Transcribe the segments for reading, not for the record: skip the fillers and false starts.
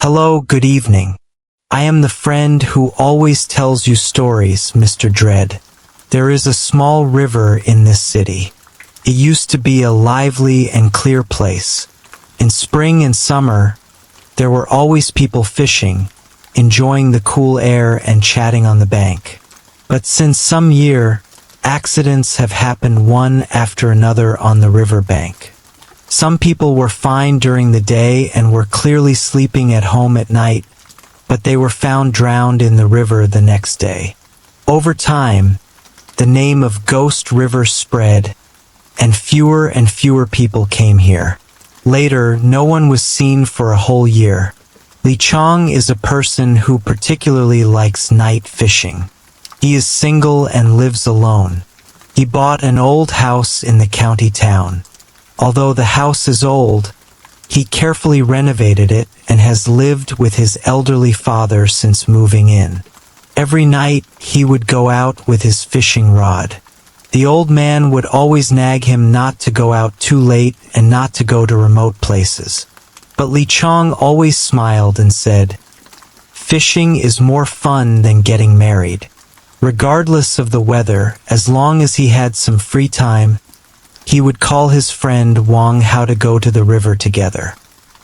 Hello, good evening. I am the friend who always tells you stories, Mr. Dread. There is a small river in this city. It used to be a lively and clear place. In spring and summer, there were always people fishing, enjoying the cool air and chatting on the bank. But since some year, accidents have happened one after another on the riverbank. Some people were fine during the day and were clearly sleeping at home at night, but they were found drowned in the river the next day. Over time, the name of Ghost River spread, and fewer people came here. Later, no one was seen for a whole year. Li Chong is a person who particularly likes night fishing. He is single and lives alone. He bought an old house in the county town. Although the house is old, he carefully renovated it and has lived with his elderly father since moving in. Every night he would go out with his fishing rod. The old man would always nag him not to go out too late and not to go to remote places. But Li Chong always smiled and said, "Fishing is more fun than getting married." Regardless of the weather, as long as he had some free time, he would call his friend Wang Hao to go to the river together.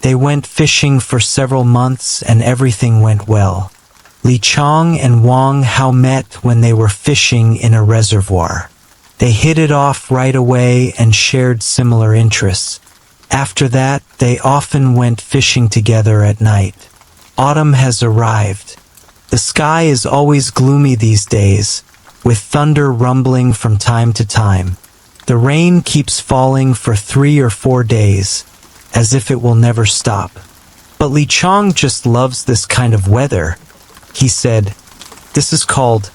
They went fishing for several months and everything went well. Li Chong and Wang Hao met when they were fishing in a reservoir. They hit it off right away and shared similar interests. After that, they often went fishing together at night. Autumn has arrived. The sky is always gloomy these days, with thunder rumbling from time to time. The rain keeps falling for 3 or 4 days, as if it will never stop. But Li Chong just loves this kind of weather. He said, "This is called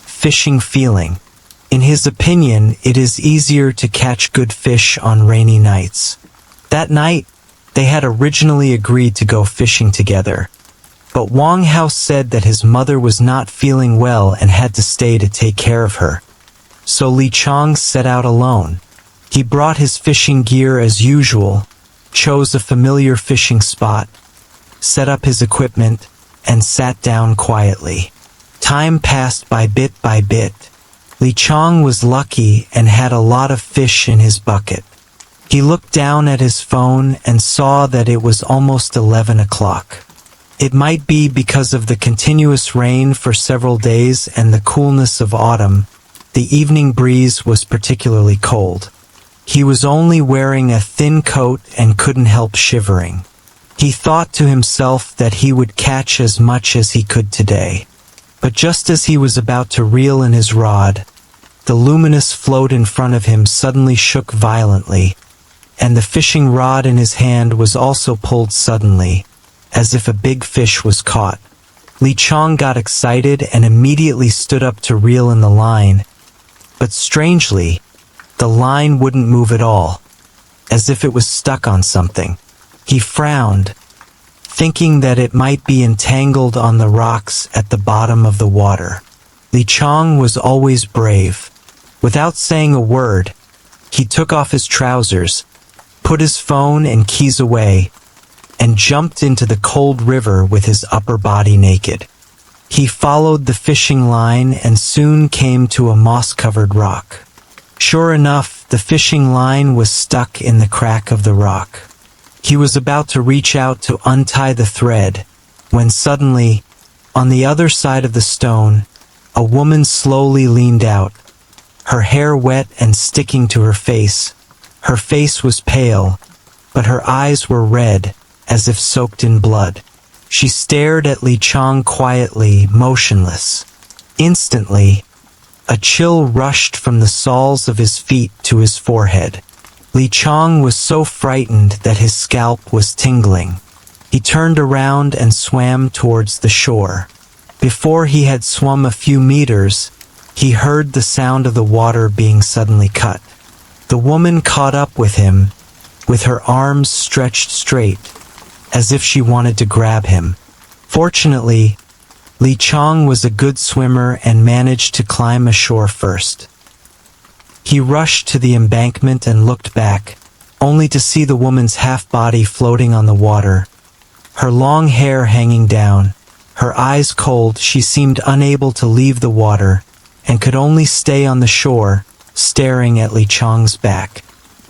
fishing feeling." In his opinion, it is easier to catch good fish on rainy nights. That night, they had originally agreed to go fishing together. But Wang Hao said that his mother was not feeling well and had to stay to take care of her. So Li Chong set out alone. He brought his fishing gear as usual, chose a familiar fishing spot, set up his equipment, and sat down quietly. Time passed by bit. Li Chong was lucky and had a lot of fish in his bucket. He looked down at his phone and saw that it was almost 11 o'clock. It might be because of the continuous rain for several days and the coolness of autumn. The evening breeze was particularly cold. He was only wearing a thin coat and couldn't help shivering. He thought to himself that he would catch as much as he could today. But just as he was about to reel in his rod, the luminous float in front of him suddenly shook violently, and the fishing rod in his hand was also pulled suddenly, as if a big fish was caught. Li Chong got excited and immediately stood up to reel in the line, but strangely, the line wouldn't move at all, as if it was stuck on something. He frowned, thinking that it might be entangled on the rocks at the bottom of the water. Li Chong was always brave. Without saying a word, he took off his trousers, put his phone and keys away, and jumped into the cold river with his upper body naked. He followed the fishing line and soon came to a moss-covered rock. Sure enough, the fishing line was stuck in the crack of the rock. He was about to reach out to untie the thread, when suddenly, on the other side of the stone, a woman slowly leaned out, her hair wet and sticking to her face. Her face was pale, but her eyes were red, as if soaked in blood. She stared at Li Chong quietly, motionless. Instantly, a chill rushed from the soles of his feet to his forehead. Li Chong was so frightened that his scalp was tingling. He turned around and swam towards the shore. Before he had swum a few meters, he heard the sound of the water being suddenly cut. The woman caught up with him, with her arms stretched straight, as if she wanted to grab him. Fortunately, Li Chong was a good swimmer and managed to climb ashore first. He rushed to the embankment and looked back, only to see the woman's half-body floating on the water, her long hair hanging down, her eyes cold. She seemed unable to leave the water, and could only stay on the shore, staring at Li Chong's back.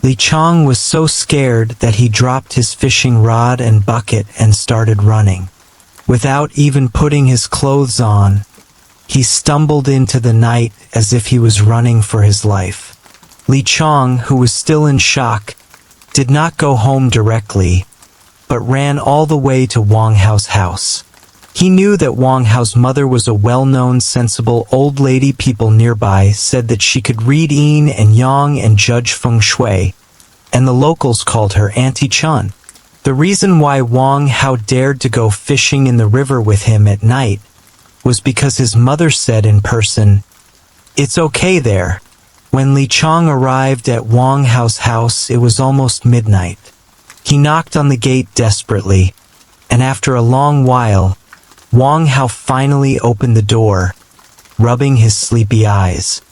Li Chong was so scared that he dropped his fishing rod and bucket and started running. Without even putting his clothes on, he stumbled into the night as if he was running for his life. Li Chong, who was still in shock, did not go home directly, but ran all the way to Wang Hao's house. He knew that Wang Hao's mother was a well-known, sensible old lady. People nearby said that she could read yin and yang and judge feng shui, and the locals called her Auntie Chun. The reason why Wang Hao dared to go fishing in the river with him at night was because his mother said in person, "It's okay there." When Li Chong arrived at Wang Hao's house, it was almost midnight. He knocked on the gate desperately, and after a long while, Wang Hao finally opened the door, rubbing his sleepy eyes.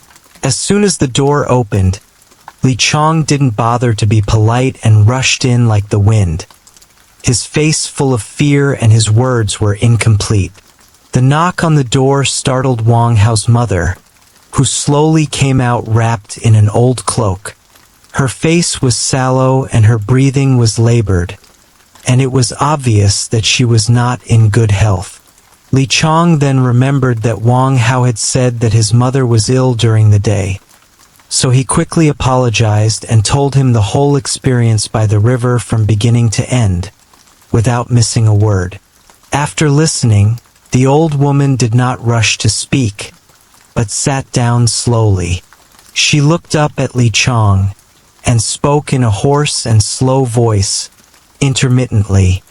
As soon as the door opened, Li Chong didn't bother to be polite and rushed in like the wind, his face full of fear and his words were incomplete. The knock on the door startled Wang Hao's mother, who slowly came out wrapped in an old cloak. Her face was sallow and her breathing was labored, and it was obvious that she was not in good health. Li Chong then remembered that Wang Hao had said that his mother was ill during the day, so he quickly apologized and told him the whole experience by the river from beginning to end, without missing a word. After listening, the old woman did not rush to speak, but sat down slowly. She looked up at Li Chong and spoke in a hoarse and slow voice, intermittently.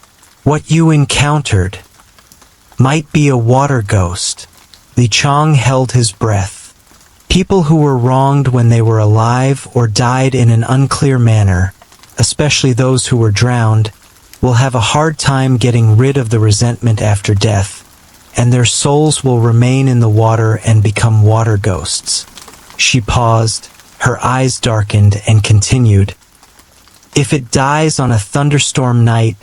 "What you encountered might be a water ghost." Li Chong held his breath. People who were wronged when they were alive or died in an unclear manner, especially those who were drowned, will have a hard time getting rid of the resentment after death, and their souls will remain in the water and become water ghosts. She paused, her eyes darkened, and continued, "If it dies on a thunderstorm night,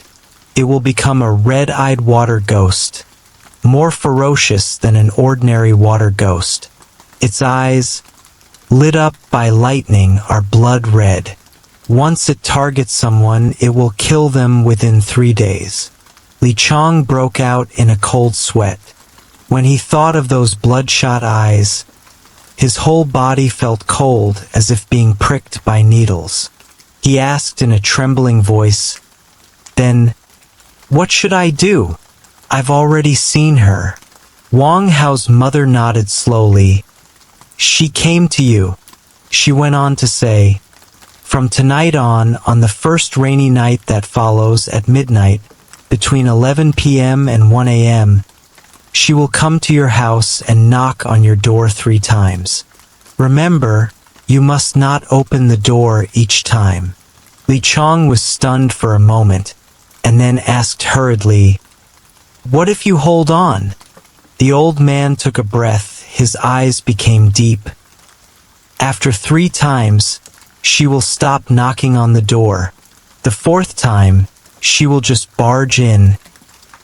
it will become a red-eyed water ghost, more ferocious than an ordinary water ghost. Its eyes, lit up by lightning, are blood red. Once it targets someone, it will kill them within 3 days." Li Chong broke out in a cold sweat. When he thought of those bloodshot eyes, his whole body felt cold as if being pricked by needles. He asked in a trembling voice, "Then, what should I do? I've already seen her." Wang Hao's mother nodded slowly. "She came to you," she went on to say. "From tonight on the first rainy night that follows at midnight, between 11 p.m. and 1 a.m., she will come to your house and knock on your door 3 times. Remember, you must not open the door each time." Li Chong was stunned for a moment, and then asked hurriedly, "What if you hold on?" The old man took a breath, his eyes became deep. "After 3 times, she will stop knocking on the door. The 4th time, she will just barge in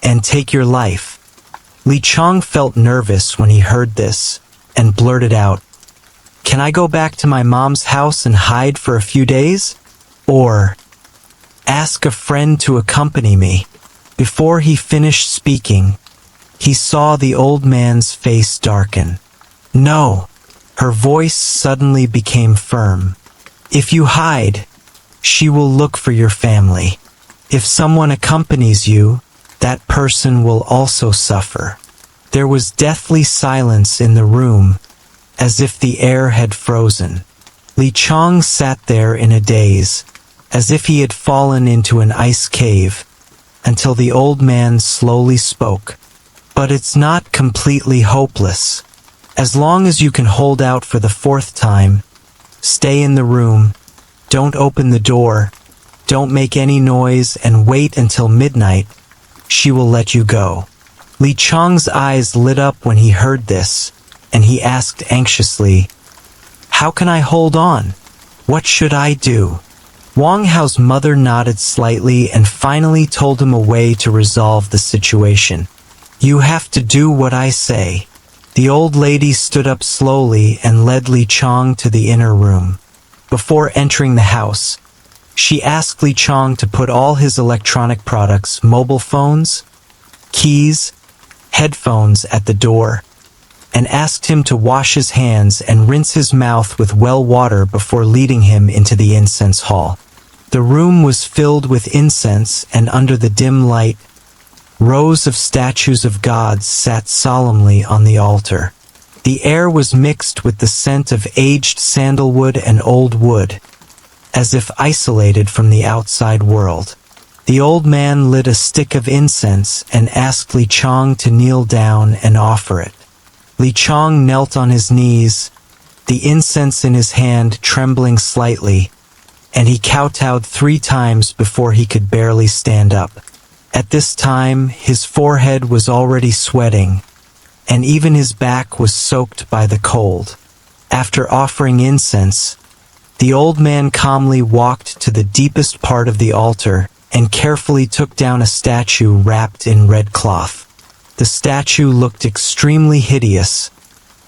and take your life." Li Chong felt nervous when he heard this, and blurted out, "Can I go back to my mom's house and hide for a few days? Or ask a friend to accompany me?" Before he finished speaking, he saw the old man's face darken. "No." Her voice suddenly became firm. "If you hide, she will look for your family. If someone accompanies you, that person will also suffer." There was deathly silence in the room, as if the air had frozen. Li Chong sat there in a daze, as if he had fallen into an ice cave, until the old man slowly spoke. "But it's not completely hopeless. As long as you can hold out for the 4th time, stay in the room, don't open the door, don't make any noise, and wait until midnight, she will let you go." Li Chong's eyes lit up when he heard this, and he asked anxiously, "How can I hold on? What should I do?" Wang Hao's mother nodded slightly and finally told him a way to resolve the situation. You have to do what I say. The old lady stood up slowly and led Li Chong to the inner room. Before entering the house, she asked Li Chong to put all his electronic products, mobile phones, keys, headphones at the door, and asked him to wash his hands and rinse his mouth with well water before leading him into the incense hall. The room was filled with incense, and under the dim light, rows of statues of gods sat solemnly on the altar. The air was mixed with the scent of aged sandalwood and old wood, as if isolated from the outside world. The old man lit a stick of incense and asked Li Chong to kneel down and offer it. Li Chong knelt on his knees, the incense in his hand trembling slightly, and he kowtowed 3 times before he could barely stand up. At this time, his forehead was already sweating, and even his back was soaked by the cold. After offering incense, the old man calmly walked to the deepest part of the altar and carefully took down a statue wrapped in red cloth. The statue looked extremely hideous,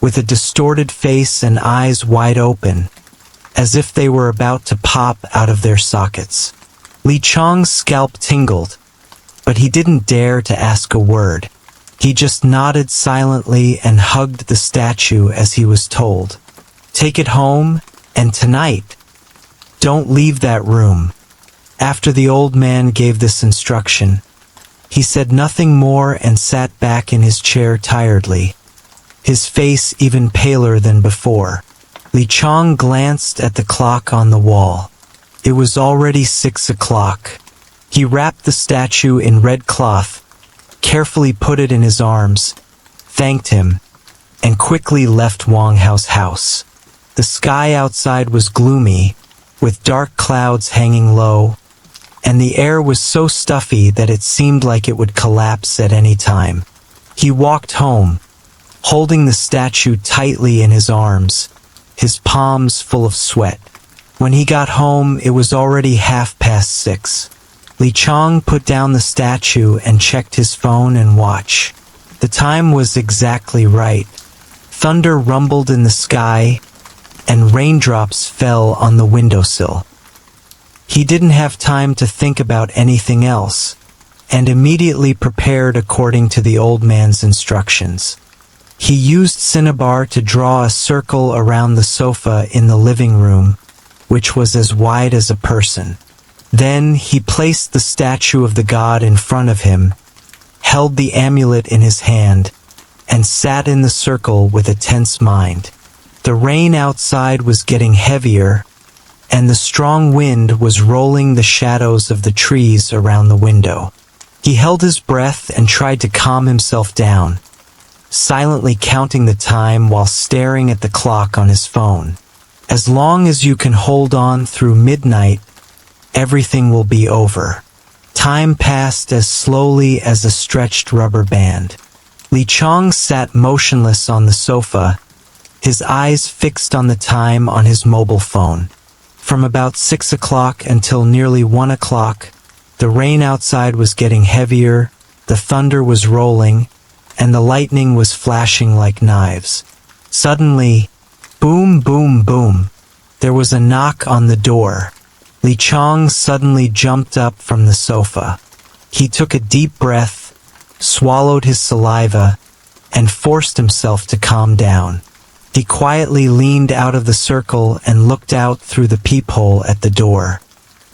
with a distorted face and eyes wide open, as if they were about to pop out of their sockets. Li Chong's scalp tingled, but he didn't dare to ask a word. He just nodded silently and hugged the statue as he was told. Take it home, and tonight, don't leave that room. After the old man gave this instruction, he said nothing more and sat back in his chair tiredly, his face even paler than before. Li Chong glanced at the clock on the wall. It was already 6 o'clock. He wrapped the statue in red cloth, carefully put it in his arms, thanked him, and quickly left Wang Hao's house. The sky outside was gloomy, with dark clouds hanging low, and the air was so stuffy that it seemed like it would collapse at any time. He walked home, holding the statue tightly in his arms, his palms full of sweat. When he got home, it was already 6:30. Li Chong put down the statue and checked his phone and watch. The time was exactly right. Thunder rumbled in the sky, and raindrops fell on the windowsill. He didn't have time to think about anything else, and immediately prepared according to the old man's instructions. He used cinnabar to draw a circle around the sofa in the living room, which was as wide as a person. Then he placed the statue of the god in front of him, held the amulet in his hand, and sat in the circle with a tense mind. The rain outside was getting heavier, and the strong wind was rolling the shadows of the trees around the window. He held his breath and tried to calm himself down, silently counting the time while staring at the clock on his phone. As long as you can hold on through midnight, everything will be over. Time passed as slowly as a stretched rubber band. Li Chong sat motionless on the sofa, his eyes fixed on the time on his mobile phone. From about 6 o'clock until nearly 1 o'clock, the rain outside was getting heavier, the thunder was rolling, and the lightning was flashing like knives. Suddenly, boom, boom, boom, there was a knock on the door. Li Chong suddenly jumped up from the sofa. He took a deep breath, swallowed his saliva, and forced himself to calm down. He quietly leaned out of the circle and looked out through the peephole at the door.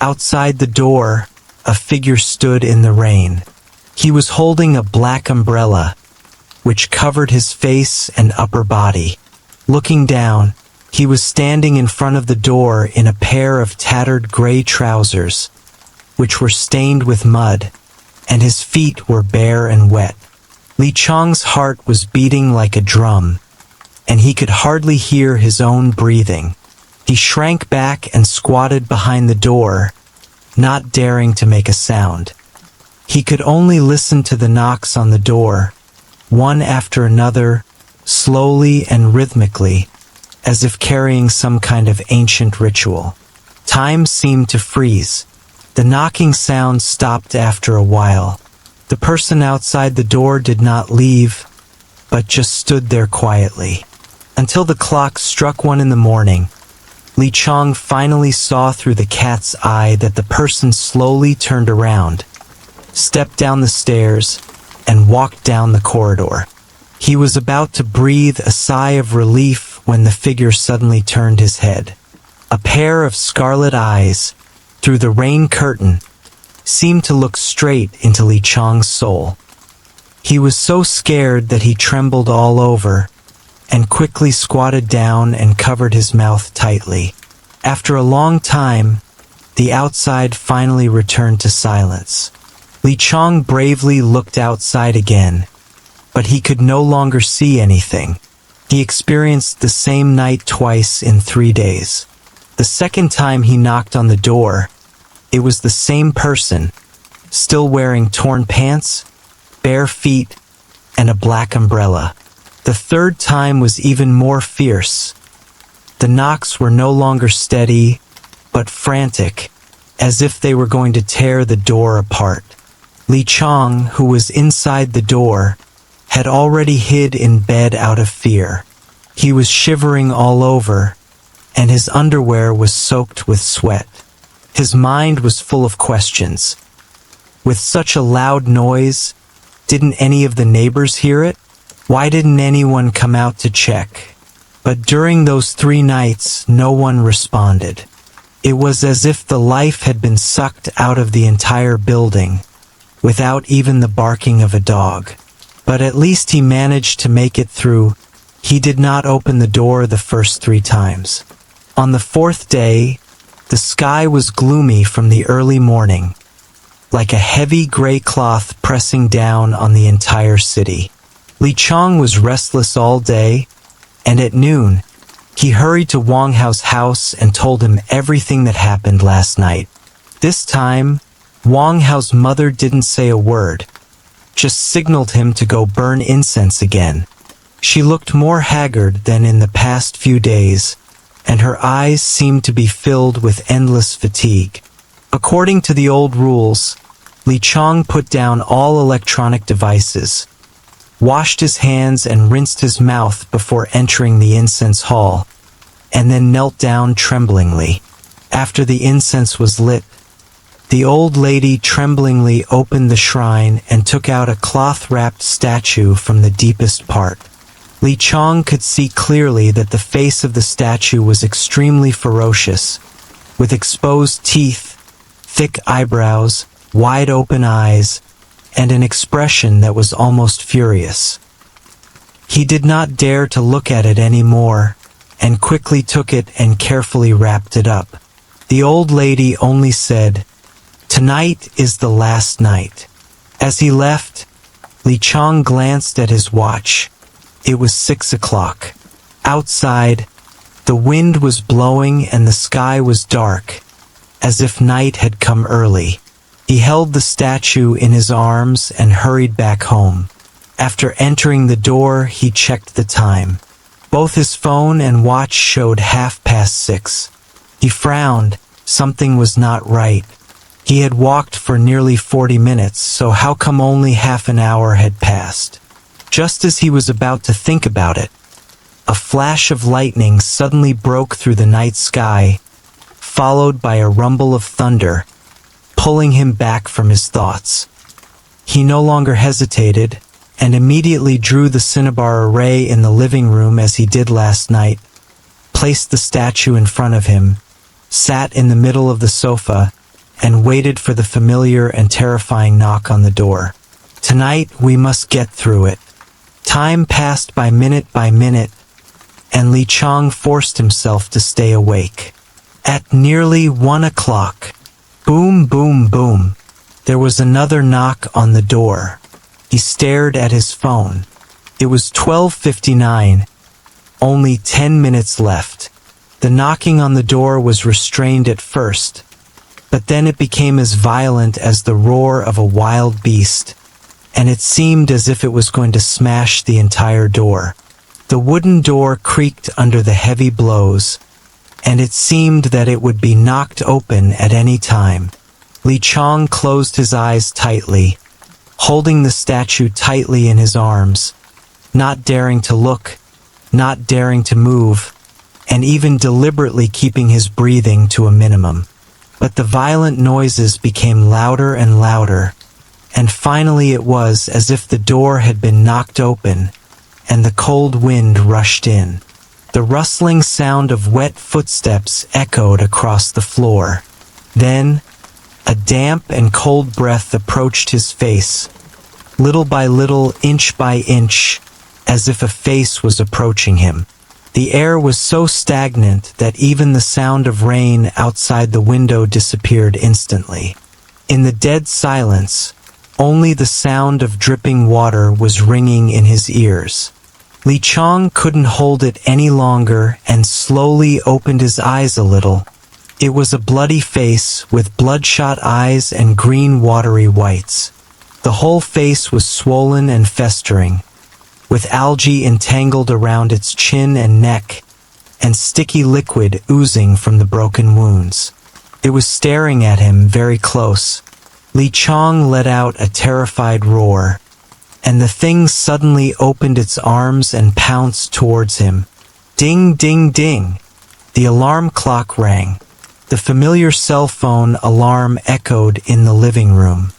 Outside the door, a figure stood in the rain. He was holding a black umbrella, which covered his face and upper body. Looking down, he was standing in front of the door in a pair of tattered gray trousers, which were stained with mud, and his feet were bare and wet. Li Chong's heart was beating like a drum, and he could hardly hear his own breathing. He shrank back and squatted behind the door, not daring to make a sound. He could only listen to the knocks on the door, one after another, slowly and rhythmically, as if carrying some kind of ancient ritual. Time seemed to freeze. The knocking sound stopped after a while. The person outside the door did not leave, but just stood there quietly. Until the clock struck 1 in the morning, Li Chong finally saw through the cat's eye that the person slowly turned around, stepped down the stairs, and walked down the corridor. He was about to breathe a sigh of relief when the figure suddenly turned his head. A pair of scarlet eyes, through the rain curtain, seemed to look straight into Li Chong's soul. He was so scared that he trembled all over, and quickly squatted down and covered his mouth tightly. After a long time, the outside finally returned to silence. Li Chong bravely looked outside again, but he could no longer see anything. He experienced the same night twice in 3 days. The second time he knocked on the door, it was the same person, still wearing torn pants, bare feet, and a black umbrella. The third time was even more fierce. The knocks were no longer steady, but frantic, as if they were going to tear the door apart. Li Chong, who was inside the door, had already hid in bed out of fear. He was shivering all over, and his underwear was soaked with sweat. His mind was full of questions. With such a loud noise, didn't any of the neighbors hear it? Why didn't anyone come out to check? But during those 3 nights, no one responded. It was as if the life had been sucked out of the entire building, without even the barking of a dog. But at least he managed to make it through. He did not open the door the first 3 times. On the 4th day, the sky was gloomy from the early morning, like a heavy gray cloth pressing down on the entire city. Li Chong was restless all day, and at noon, he hurried to Wang Hao's house and told him everything that happened last night. This time, Wang Hao's mother didn't say a word, just signaled him to go burn incense again. She looked more haggard than in the past few days, and her eyes seemed to be filled with endless fatigue. According to the old rules, Li Chong put down all electronic devices, washed his hands and rinsed his mouth before entering the incense hall, and then knelt down tremblingly. After the incense was lit, the old lady tremblingly opened the shrine and took out a cloth-wrapped statue from the deepest part. Li Chong could see clearly that the face of the statue was extremely ferocious, with exposed teeth, thick eyebrows, wide-open eyes, and an expression that was almost furious. He did not dare to look at it anymore, and quickly took it and carefully wrapped it up. The old lady only said, "Tonight is the last night." As he left, Li Chong glanced at his watch. It was 6 o'clock. Outside, the wind was blowing and the sky was dark, as if night had come early. He held the statue in his arms and hurried back home. After entering the door, he checked the time. Both his phone and watch showed 6:30. He frowned. Something was not right. He had walked for nearly 40 minutes, so how come only half an hour had passed? Just as he was about to think about it, a flash of lightning suddenly broke through the night sky, followed by a rumble of thunder, pulling him back from his thoughts. He no longer hesitated, and immediately drew the cinnabar array in the living room as he did last night, placed the statue in front of him, sat in the middle of the sofa, and waited for the familiar and terrifying knock on the door. Tonight we must get through it. Time passed by minute, and Li Chong forced himself to stay awake. At nearly 1 o'clock, boom, boom, boom, there was another knock on the door. He stared at his phone. It was 12:59, only 10 minutes left. The knocking on the door was restrained at first, but then it became as violent as the roar of a wild beast, and it seemed as if it was going to smash the entire door. The wooden door creaked under the heavy blows, and it seemed that it would be knocked open at any time. Li Chong closed his eyes tightly, holding the statue tightly in his arms, not daring to look, not daring to move, and even deliberately keeping his breathing to a minimum. But the violent noises became louder and louder, and finally it was as if the door had been knocked open, and the cold wind rushed in. The rustling sound of wet footsteps echoed across the floor. Then, a damp and cold breath approached his face, little by little, inch by inch, as if a face was approaching him. The air was so stagnant that even the sound of rain outside the window disappeared instantly. In the dead silence, only the sound of dripping water was ringing in his ears. Li Chong couldn't hold it any longer and slowly opened his eyes a little. It was a bloody face with bloodshot eyes and green watery whites. The whole face was swollen and festering, with algae entangled around its chin and neck, and sticky liquid oozing from the broken wounds. It was staring at him very close. Li Chong let out a terrified roar, and the thing suddenly opened its arms and pounced towards him. Ding, ding, ding! The alarm clock rang. The familiar cell phone alarm echoed in the living room.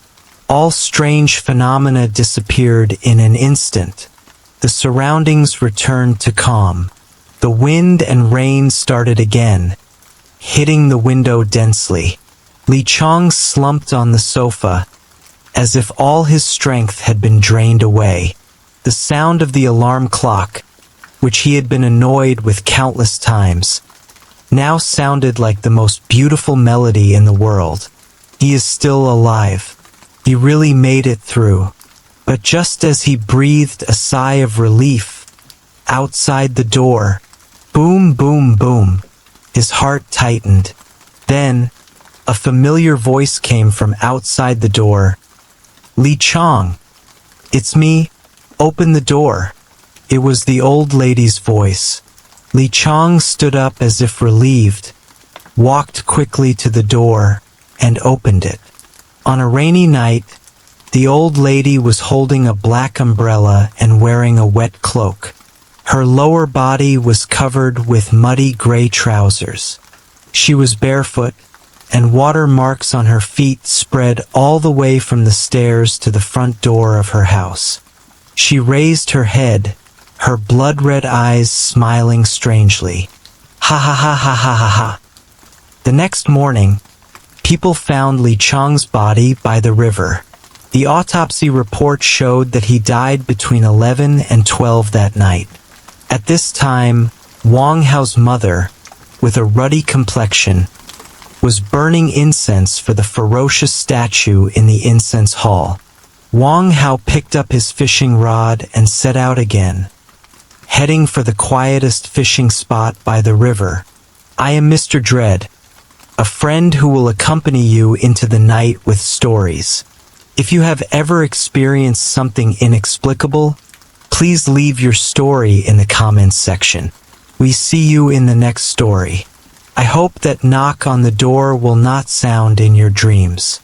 All strange phenomena disappeared in an instant. The surroundings returned to calm. The wind and rain started again, hitting the window densely. Li Chong slumped on the sofa, as if all his strength had been drained away. The sound of the alarm clock, which he had been annoyed with countless times, now sounded like the most beautiful melody in the world. He is still alive. He really made it through. But just as he breathed a sigh of relief, outside the door, boom, boom, boom, his heart tightened. Then, a familiar voice came from outside the door. Li Chong, it's me, open the door. It was the old lady's voice. Li Chong stood up as if relieved, walked quickly to the door, and opened it. On a rainy night, the old lady was holding a black umbrella and wearing a wet cloak. Her lower body was covered with muddy gray trousers. She was barefoot, and water marks on her feet spread all the way from the stairs to the front door of her house. She raised her head, her blood-red eyes smiling strangely. Ha ha ha ha ha ha ha. The next morning, people found Li Chong's body by the river. The autopsy report showed that he died between 11 and 12 that night. At this time, Wang Hao's mother, with a ruddy complexion, was burning incense for the ferocious statue in the incense hall. Wang Hao picked up his fishing rod and set out again, heading for the quietest fishing spot by the river. I am Mr. Dread, a friend who will accompany you into the night with stories. If you have ever experienced something inexplicable, please leave your story in the comments section. We see you in the next story. I hope that knock on the door will not sound in your dreams.